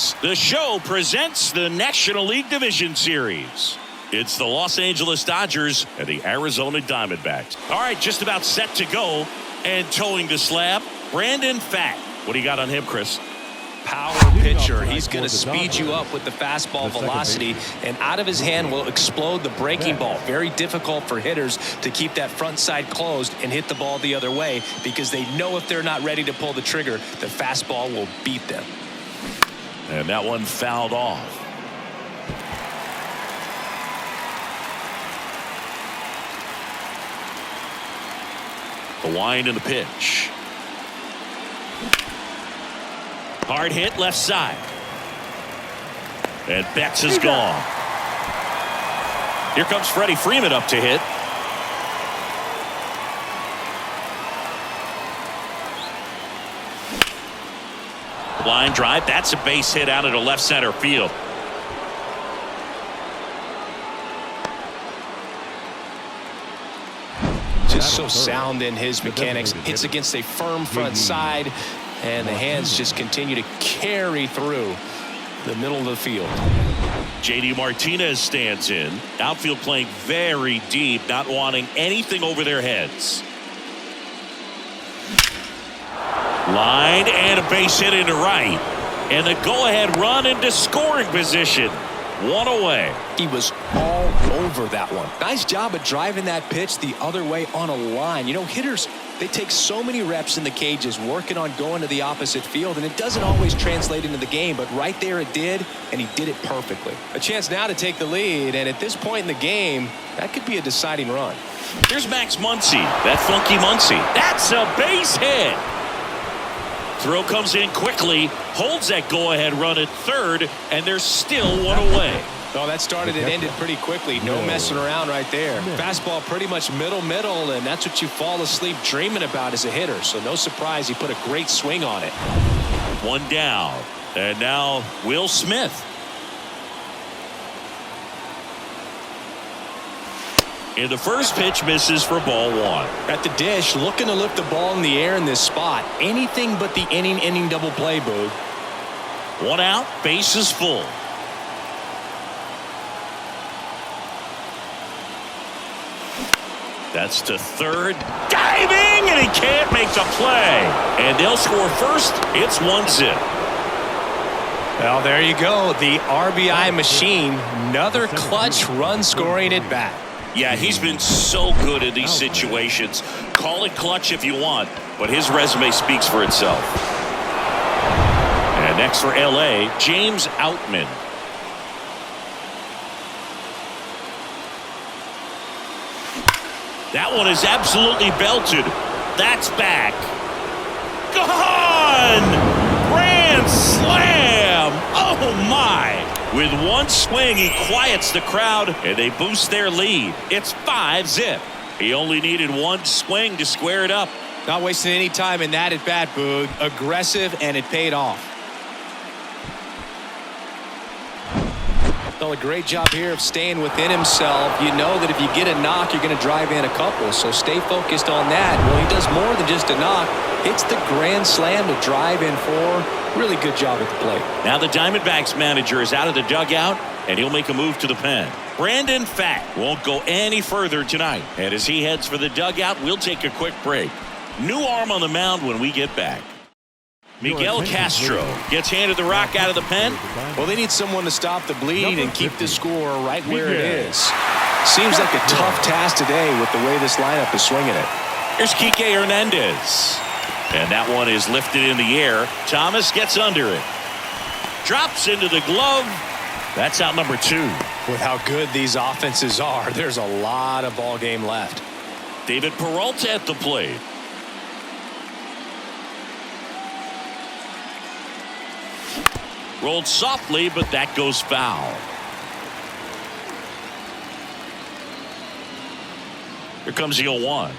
Diamondbacks. The show presents the National League Division Series. It's the Los Angeles Dodgers and the Arizona Diamondbacks. All right, just about set to go. And towing the slab, Brandon Pfaadt. What do you got on him, Chris? Power pitcher. He's going to speed you up with the fastball velocity, and out of his hand will explode the breaking ball. Very difficult for hitters to keep that front side closed and hit the ball the other way, because they know if they're not ready to pull the trigger, the fastball will beat them. And that one fouled off. The wind and the pitch. Hard hit left side. And Betts is gone. Here comes Freddie Freeman up to hit. Line drive. That's a base hit out into left center field. Just so sound in his mechanics. Hits against a firm front side, and the hands just continue to carry through the middle of the field. JD Martinez stands in. Outfield playing very deep, not wanting anything over their heads. Line and a base hit into right. And the go-ahead run into scoring position. One away. He was all over that one. Nice job of driving that pitch the other way on a line. You know, hitters, they take so many reps in the cages working on going to the opposite field, and it doesn't always translate into the game, but right there it did, and he did it perfectly. A chance now to take the lead, and at this point in the game, that could be a deciding run. Here's Max Muncy. That funky Muncy. That's a base hit. Throw comes in quickly, holds that go-ahead run at third, and there's still one away. Oh, that started and ended pretty quickly. No messing around right there. Fastball pretty much middle, and that's what you fall asleep dreaming about as a hitter. So no surprise he put a great swing on it. One down, and now Will Smith. And the first pitch misses for ball one. At the dish, looking to lift the ball in the air in this spot. Anything but the inning double play, Boog. One out, base is full. That's to third. Diving, and he can't make the play. And they'll score first. It's 1-0. Well, there you go. The RBI machine. Another clutch run scoring at bat. Yeah, he's been so good in these situations. Call it clutch if you want, but his resume speaks for itself. And next for LA, James Outman. That one is absolutely belted. That's back. Gone! Grand slam! Oh my! With one swing, he quiets the crowd, and they boost their lead. It's 5-0. He only needed one swing to square it up. Not wasting any time in that at bat, Boog. Aggressive, and it paid off. Well, a great job here of staying within himself. You know that if you get a knock, you're going to drive in a couple, so stay focused on that. Well, he does more than just a knock. Hits the grand slam to drive in four. Really good job at the plate. Now the Diamondbacks manager is out of the dugout, and he'll make a move to the pen. Brandon Pfaadt won't go any further tonight. And as he heads for the dugout, we'll take a quick break. New arm on the mound when we get back. Miguel Castro gets handed the rock out of the pen. Well, they need someone to stop the bleed and keep the score right where it is. Seems like a tough task today with the way this lineup is swinging it. Here's Kike Hernandez. And that one is lifted in the air. Thomas gets under it. Drops into the glove. That's out number 2. With how good these offenses are, there's a lot of ball game left. David Peralta at the plate. Rolled softly, but that goes foul. Here comes the 0-1.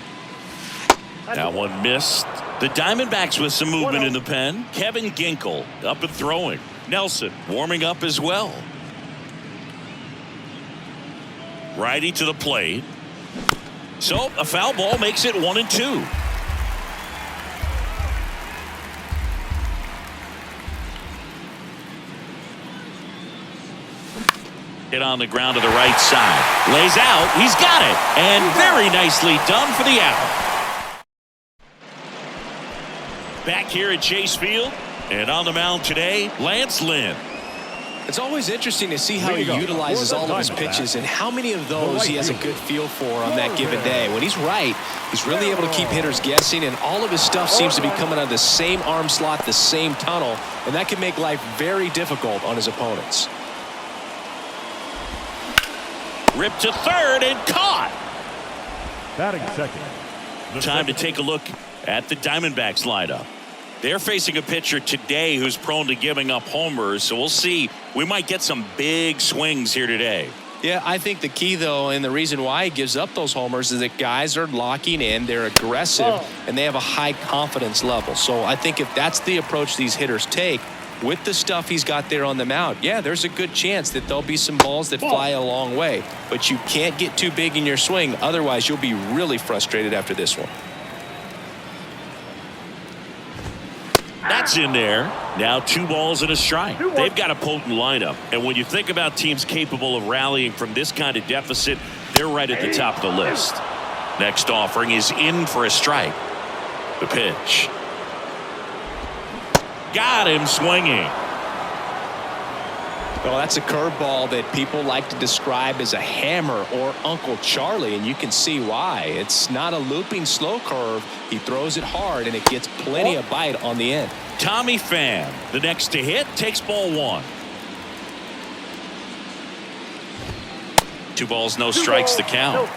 That one missed. The Diamondbacks with some movement in the pen. Kevin Ginkel up and throwing. Nelson warming up as well. Righty to the plate. So a foul ball makes it 1-2. Hit on the ground to the right side. Lays out. He's got it. And very nicely done for the out. Back here at Chase Field. And on the mound today, Lance Lynn. It's always interesting to see how he utilizes all of his pitches and how many of those he has a good feel for on that given day. When he's right, he's really able to keep hitters guessing, and all of his stuff seems to be coming out of the same arm slot, the same tunnel, and that can make life very difficult on his opponents. Ripped to third and caught. Batting second. Time to take a look at the Diamondbacks lineup. They're facing a pitcher today who's prone to giving up homers, so we'll see. We might get some big swings here today. Yeah, I think the key, though, and the reason why he gives up those homers is that guys are locking in, they're aggressive, and they have a high confidence level. So I think if that's the approach these hitters take, with the stuff he's got there on the mound, yeah, there's a good chance that there'll be some balls that fly a long way. But you can't get too big in your swing, otherwise you'll be really frustrated after this one. That's in there. Now 2 balls and a strike. They've got a potent lineup. And when you think about teams capable of rallying from this kind of deficit, they're right at the top of the list. Next offering is in for a strike. The pitch. Got him swinging. Well, that's a curveball that people like to describe as a hammer or Uncle Charlie, and you can see why. It's not a looping slow curve. He throws it hard, and it gets plenty of bite on the end. Tommy Pham, the next to hit, takes ball 1. 2 balls, no strikes to count.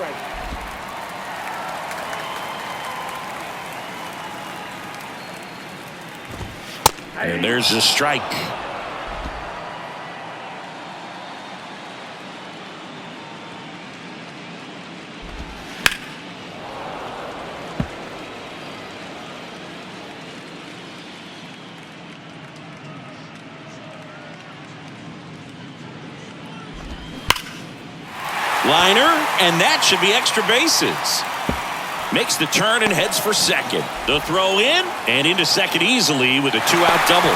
And there's a strike. Liner, and that should be extra bases. Makes the turn and heads for second. The throw in and into second easily with a 2-out double.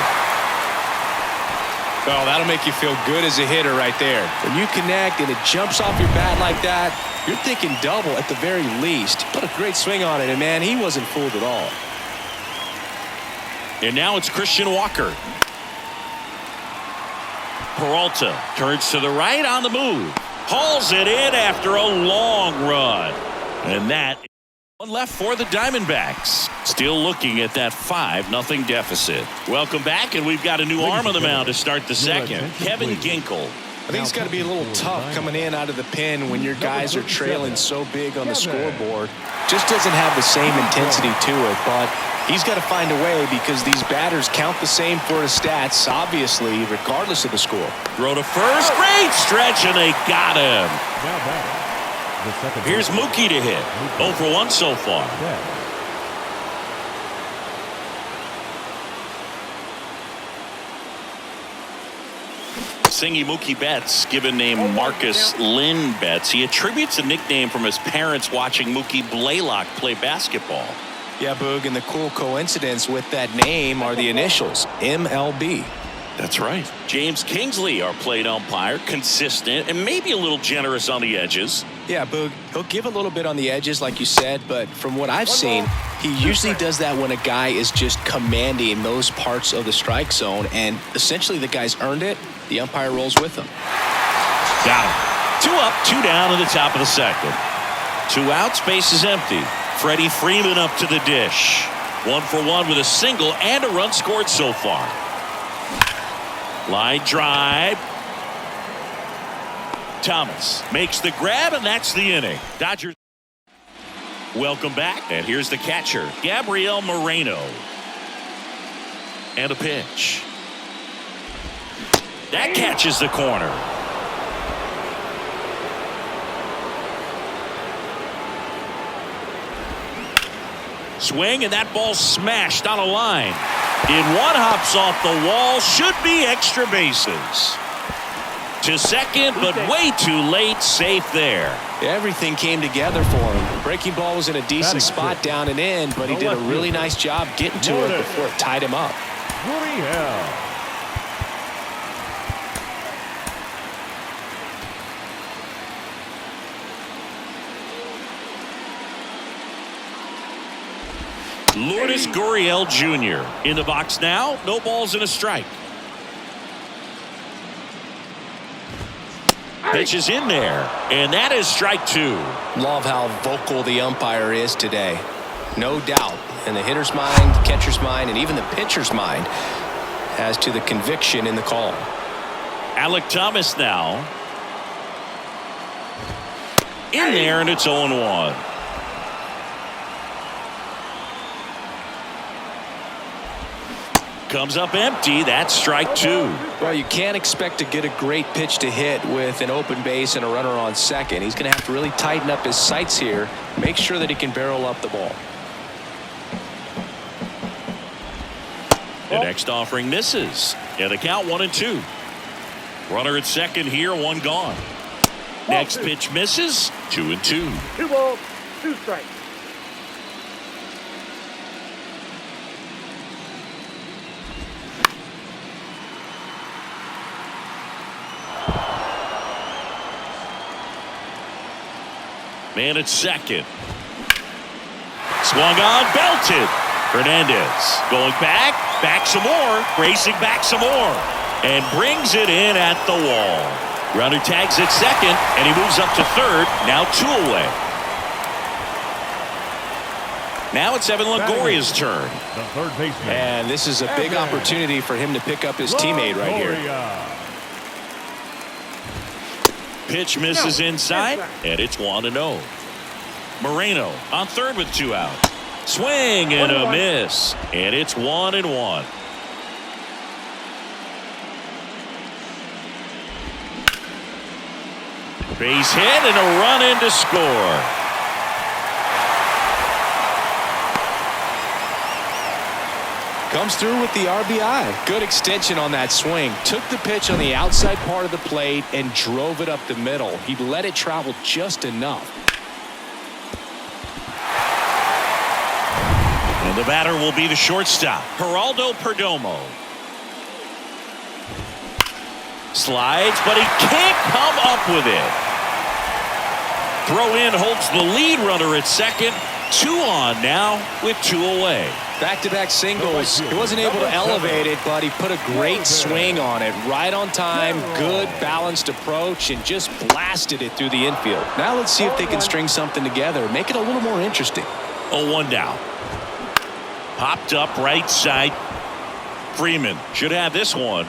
Well, that'll make you feel good as a hitter right there. When you connect and it jumps off your bat like that, you're thinking double at the very least. Put a great swing on it, and man, he wasn't fooled at all. And now it's Christian Walker. Peralta turns to the right on the move. Hauls it in after a long run. And that one left for the Diamondbacks. Still looking at that 5-0 deficit. Welcome back, and we've got a new arm on the mound to start the second. Kevin Ginkel. I think it's got to be a little tough coming in out of the pen when your guys are trailing so big on the scoreboard. Just doesn't have the same intensity to it, but he's got to find a way because these batters count the same for his stats, obviously, regardless of the score. Throw to first, great stretch, and they got him. Here's Mookie to hit. 0 for 1 so far. Singy Mookie Betts, given name Marcus Lynn Betts. He attributes a nickname from his parents watching Mookie Blaylock play basketball. Yeah, Boog, and the cool coincidence with that name are the initials, MLB. That's right. James Kingsley, our plate umpire, consistent and maybe a little generous on the edges. Yeah, Boog, he'll give a little bit on the edges, like you said, but from what I've seen, he usually does that when a guy is just commanding those parts of the strike zone, and essentially the guy's earned it. The umpire rolls with him. Got him. 2 up, 2 down in the top of the second. 2 outs, base is empty. Freddie Freeman up to the dish. 1 for 1 with a single and a run scored so far. Line drive. Thomas makes the grab, and that's the inning. Dodgers. Welcome back, and here's the catcher, Gabriel Moreno. And a pitch. That catches the corner. Swing, and that ball smashed on a line. In one, hops off the wall, should be extra bases. To second, but way too late, safe there. Everything came together for him. Breaking ball was in a decent spot down and in, but he did a really nice job getting to it before it tied him up. Lourdes Gurriel Jr. in the box now. No balls and a strike. Pitch is in there, and that is strike 2. Love how vocal the umpire is today. No doubt in the hitter's mind, catcher's mind, and even the pitcher's mind as to the conviction in the call. Alec Thomas now. In there, and it's 0-1. Comes up empty. That's strike 2. Well, you can't expect to get a great pitch to hit with an open base and a runner on second. He's going to have to really tighten up his sights here. Make sure that he can barrel up the ball. The next offering misses. And the count 1-2. Runner at second here, 1 gone. Next pitch misses. 2-2. 2 balls, 2 strikes. Man at second. Swung on, belted. Hernandez going back some more, racing back some more, and brings it in at the wall. Runner tags at second, and he moves up to third. Now 2 away. Now it's Evan Longoria's turn. The third baseman. And this is a big opportunity for him to pick up his teammate right here. Pitch misses inside, and it's 1-0. Moreno on third with 2 out. Swing and a miss, and it's 1-1. Base hit and a run in to score. Comes through with the RBI. Good extension on that swing. Took the pitch on the outside part of the plate and drove it up the middle. He let it travel just enough. And the batter will be the shortstop, Geraldo Perdomo. Slides, but he can't come up with it. Throw in holds the lead runner at second. 2 on now with 2 away. Back-to-back singles. He wasn't able to elevate it, but he put a great swing on it. Right on time, good balanced approach, and just blasted it through the infield. Now let's see if they can string something together. Make it a little more interesting. 0-1 down. Popped up right side. Freeman should have this one.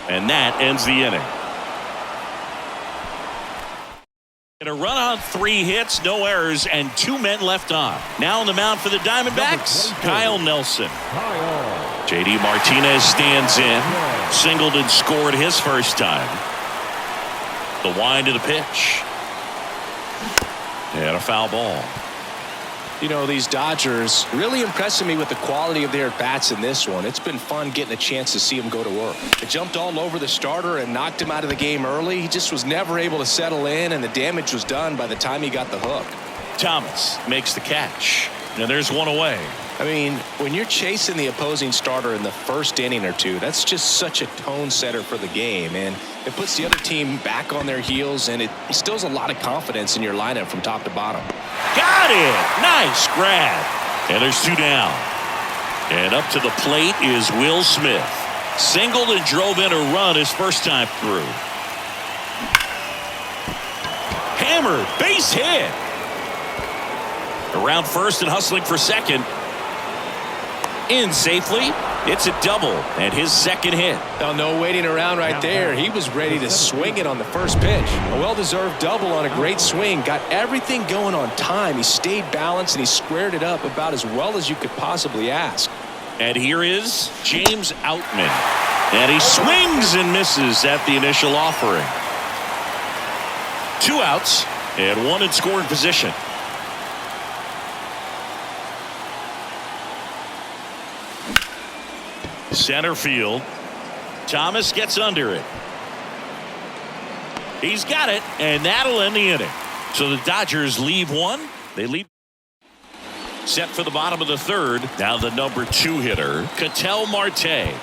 And that ends the inning. And a run on 3 hits, no errors, and 2 men left on. Now on the mound for the Diamondbacks, Kyle Nelson. J.D. Martinez stands in. Singled and scored his first time. The wind of the pitch. And a foul ball. You know, these Dodgers really impressing me with the quality of their bats in this one. It's been fun getting a chance to see them go to work. It jumped all over the starter and knocked him out of the game early. He just was never able to settle in, and the damage was done by the time he got the hook. Thomas makes the catch. And there's 1 away. I mean, when you're chasing the opposing starter in the first inning or two, that's just such a tone setter for the game, and it puts the other team back on their heels, and it instills a lot of confidence in your lineup from top to bottom. Got it! Nice grab. And there's 2 down. And up to the plate is Will Smith. Singled and drove in a run his first time through. Hammered, base hit. Around first and hustling for second. In safely. It's a double and his second hit. Now, no waiting around right there. He was ready to swing it on the first pitch. A well-deserved double on a great swing. Got everything going on time. He stayed balanced and he squared it up about as well as you could possibly ask. And here is James Outman. And he swings and misses at the initial offering. 2 outs and 1 in scoring position. Center field. Thomas gets under it. He's got it, and that'll end the inning. So the Dodgers leave 1. They lead. Set for the bottom of the 3rd. Now the number 2 hitter, Ketel Marte.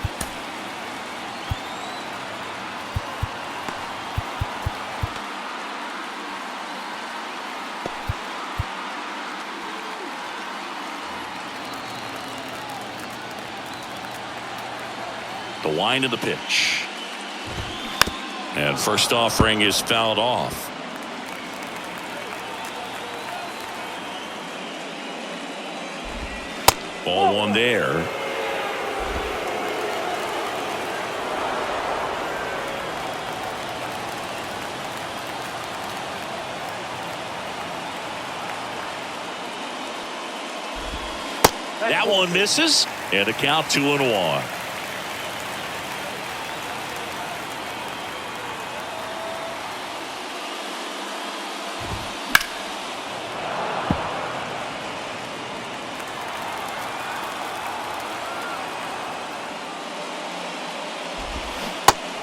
wind of the pitch. And first offering is fouled off. Ball one there. That one misses, and a count 2-1.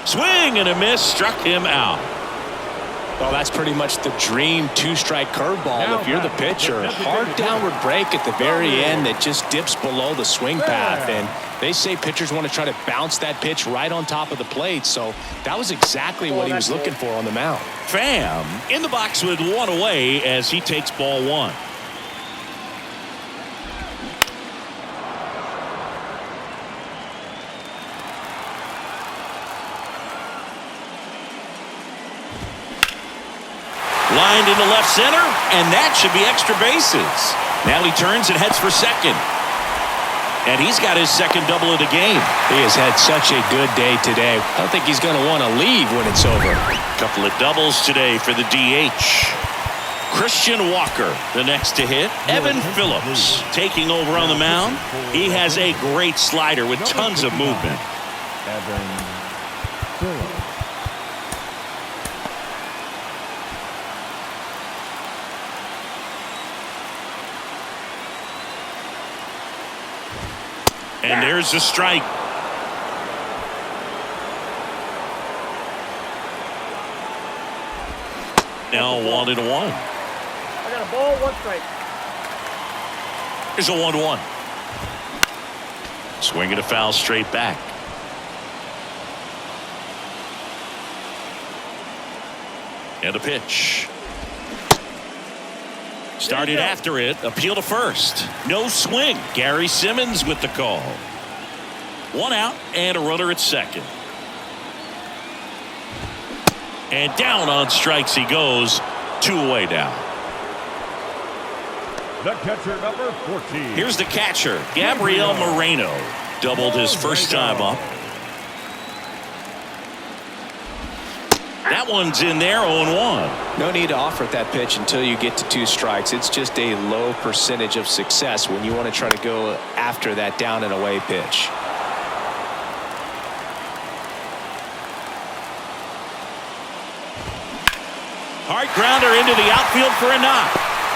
Swing and a miss, struck him out. Well, that's pretty much the dream two-strike curveball if you're the pitcher. Hard downward break at the very end that just dips below the swing path. And they say pitchers want to try to bounce that pitch right on top of the plate. So that was exactly what he was looking for on the mound. Pham in the box with one away as he takes ball one. Lined into left center, and that should be extra bases. Now he turns and heads for second. And he's got his second double of the game. He has had such a good day today. I don't think he's going to want to leave when it's over. Couple of doubles today for the DH. Christian Walker, the next to hit. Evan Phillips taking over on the mound. He has a great slider with tons of movement. Evan Phillips. And there's the strike. Now 1-1. I got a ball, 1 strike. Here's a 1-1. Swinging a foul straight back. And a pitch. Started after it. Appeal to first. No swing. Gary Simmons with the call. 1 out and a runner at second. And down on strikes he goes. 2 away now. The catcher, number 14. Here's the catcher, Gabriel Moreno. Doubled his first time up. That one's in there, 0-1. No need to offer at that pitch until you get to 2 strikes. It's just a low percentage of success when you want to try to go after that down and away pitch. Hard grounder into the outfield for a knock.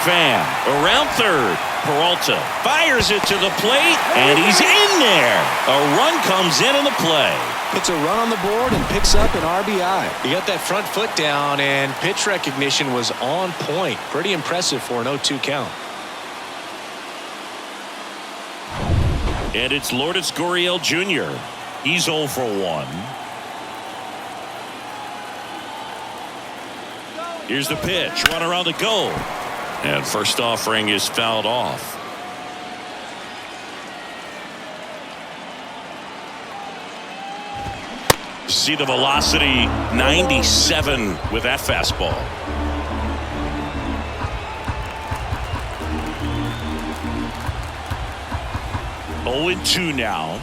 Pham around third. Peralta fires it to the plate, and he's in there. A run comes in the play. Puts a run on the board and picks up an RBI. He got that front foot down, and pitch recognition was on point. Pretty impressive for an 0-2 count. And it's Lourdes Gurriel Jr. He's 0 for 1. Here's the pitch. Runner on the go. And first offering is fouled off. See the velocity, 97 with that fastball. Oh, 0-2 now.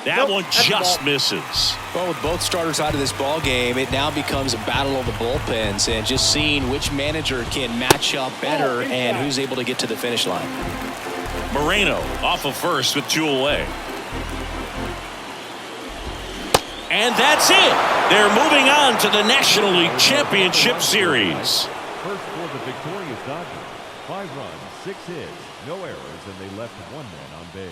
That one just misses. Well, with both starters out of this ball game, it now becomes a battle of the bullpens and just seeing which manager can match up better and who's able to get to the finish line. Moreno off of first with 2 away. And that's it. They're moving on to the National League Championship Series. First for the victorious Dodgers. 5 runs, 6 hits, no errors, and they left 1 man on base.